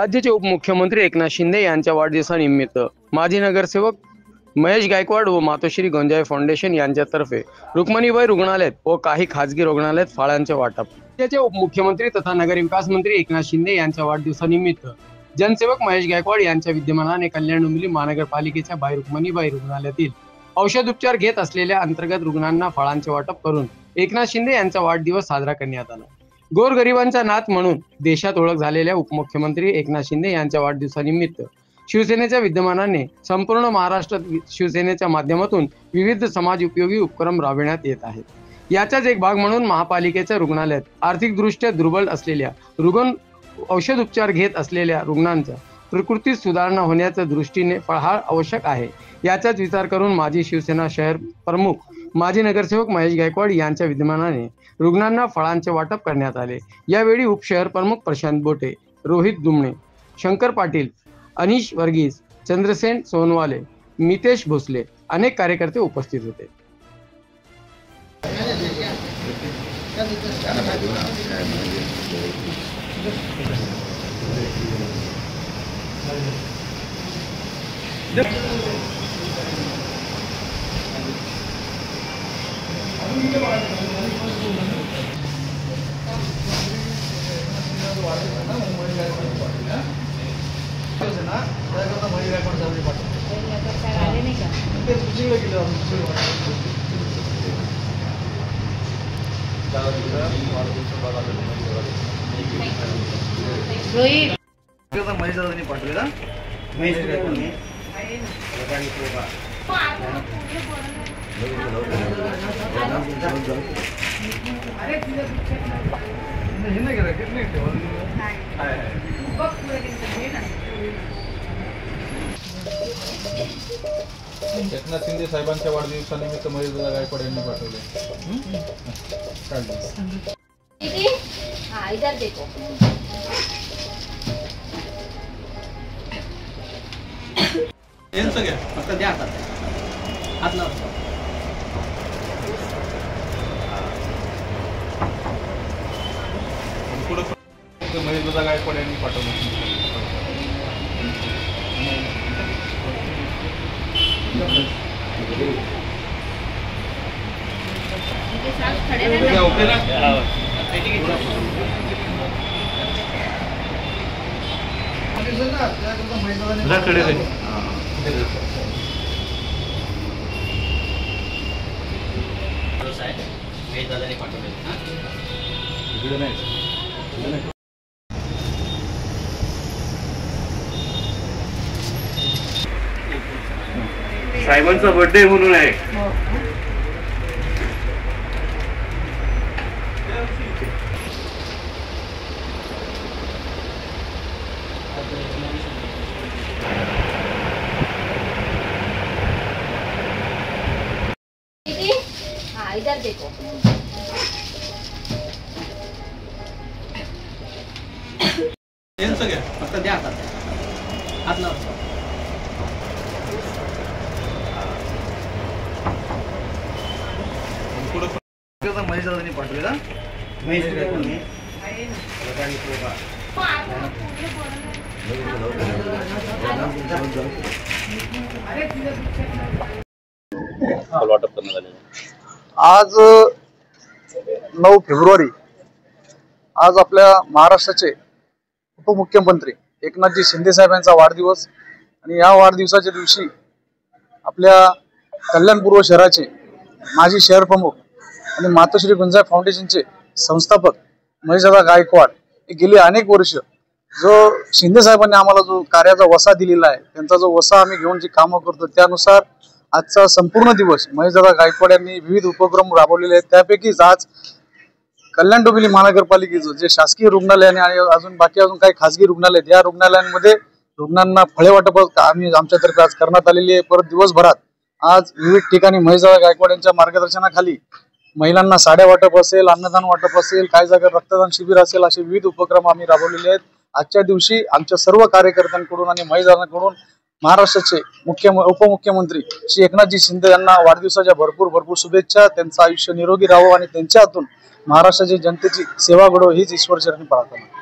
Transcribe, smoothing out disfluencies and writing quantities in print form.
राज्याचे उपमुख्यमंत्री एकनाथ शिंदे यांच्या वाढदिवसानिमित्त माजी नगरसेवक महेश गायकवाड व मातोश्री गोंजाळे फाउंडेशन यांच्यातर्फे रुक्मिणीबाई रुग्णालयात व काही खासगी रुग्णालयात फळांचे वाटप। राज्याचे उपमुख्यमंत्री तथा नगरविकास मंत्री एकनाथ शिंदे यांच्या वाढदिवसानिमित्त जनसेवक महेश गायकवाड यांच्या विद्यमानाने कल्याण डोंबिवली महानगरपालिकेच्या बाई रुक्मिणीबाई रुग्णालयातील औषध उपचार घेत असलेल्या अंतर्गत रुग्णांना फळांचे वाटप करून एकनाथ शिंदे यांचा वाढदिवस साजरा करण्यात आला। गोरगरिबांचा नाथ म्हणून देशात ओळख झालेल्या उपमुख्यमंत्री एकनाथ शिंदे यांच्या वाढदिवसानिमित्त शिवसेनेच्या विद्यमानाने संपूर्ण महाराष्ट्रात शिवसेनेच्या माध्यमातून विविध समाज उपयोगी उपक्रम राबविण्यात येत आहेत। याचाच एक भाग म्हणून महापालिकेच्या रुग्णालयात आर्थिकदृष्ट्या दुर्बल असलेल्या रुग्ण औषध उपचार घेत असलेल्या रुग्णांच्या प्रकृतीत सुधारणा होण्याच्या दृष्टीने फळाहार आवश्यक आहे। याचाच विचार करून माजी शिवसेना शहर प्रमुख माजी नगरसेवक महेश गायकवाड यांच्या विद्यमानाने रुग्णांना फळांचे वाटप करण्यात आले। यावेळी उपशहर प्रमुख प्रशांत बोटे, रोहित दुमणे, शंकर पाटील, अनिश वर्गीस, चंद्रसेन सोनवाले, मितेश भोसले अनेक कार्यकर्ते उपस्थित होते। एकनाथ शिंदे साहेबांच्या वाढदिवसानिमित्त महेश गायकवाड यांनी पाठवले। इधर देखो फक्त द्या हात लाव। महेश गायकवाड यांनी पाठवले। साहेबांचा बर्थडे म्हणून आहे। इधर देखो फक्त द्या हात लाव। महेश पाठवले आज 9 फेब्रुवारी आज आपल्या महाराष्ट्राचे उपमुख्यमंत्री एकनाथजी शिंदे साहेब यांचा वाढदिवस आणि या वाढदिवसाच्या दिवशी आपल्या कल्याणपूर्व शहराचे माजी शहर प्रमुख आणि मातोश्री गोंजाळे फाउंडेशनचे संस्थापक महेशदादा गायकवाड हे गेली अनेक वर्ष जो शिंदे साहेबांनी आम्हाला जो कार्याचा वसा दिलेला आहे त्यांचा जो वसा आम्ही घेऊन जी कामं करतो त्यानुसार आजचा संपूर्ण दिवस महेशदादा गायकवाड यांनी विविध उपक्रम राबवलेले आहेत। त्यापैकीच आज कल्याण डोंबिवली महानगरपालिकेचं जे शासकीय रुग्णालय आणि अजून काही खासगी रुग्णालय आहेत या रुग्णालयांमध्ये रुग्णांना फळे वाटप आम्ही आमच्यातर्फे आज करण्यात आलेली आहे। परत दिवसभरात आज विविध ठिकाणी महेशदादा गायकवाड यांच्या मार्गदर्शनाखाली महिलांना साड्या वाटप असेल, अन्नदान वाटप असेल, काही जागा रक्तदान शिबिर असेल असे विविध उपक्रम आम्ही राबवलेले आहेत। आजच्या दिवशी आमच्या सर्व कार्यकर्त्यांकडून आणि महिलांकडून महाराष्ट्राचे उपमुख्यमंत्री श्री एकनाथजी शिंदे यांना वाढदिवसाच्या भरपूर शुभेच्छा। त्यांचं आयुष्य निरोगी राहावं आणि त्यांच्या हातून महाराष्ट्राच्या जनतेची सेवा घडो हीच ईश्वरचरणी प्रार्थना।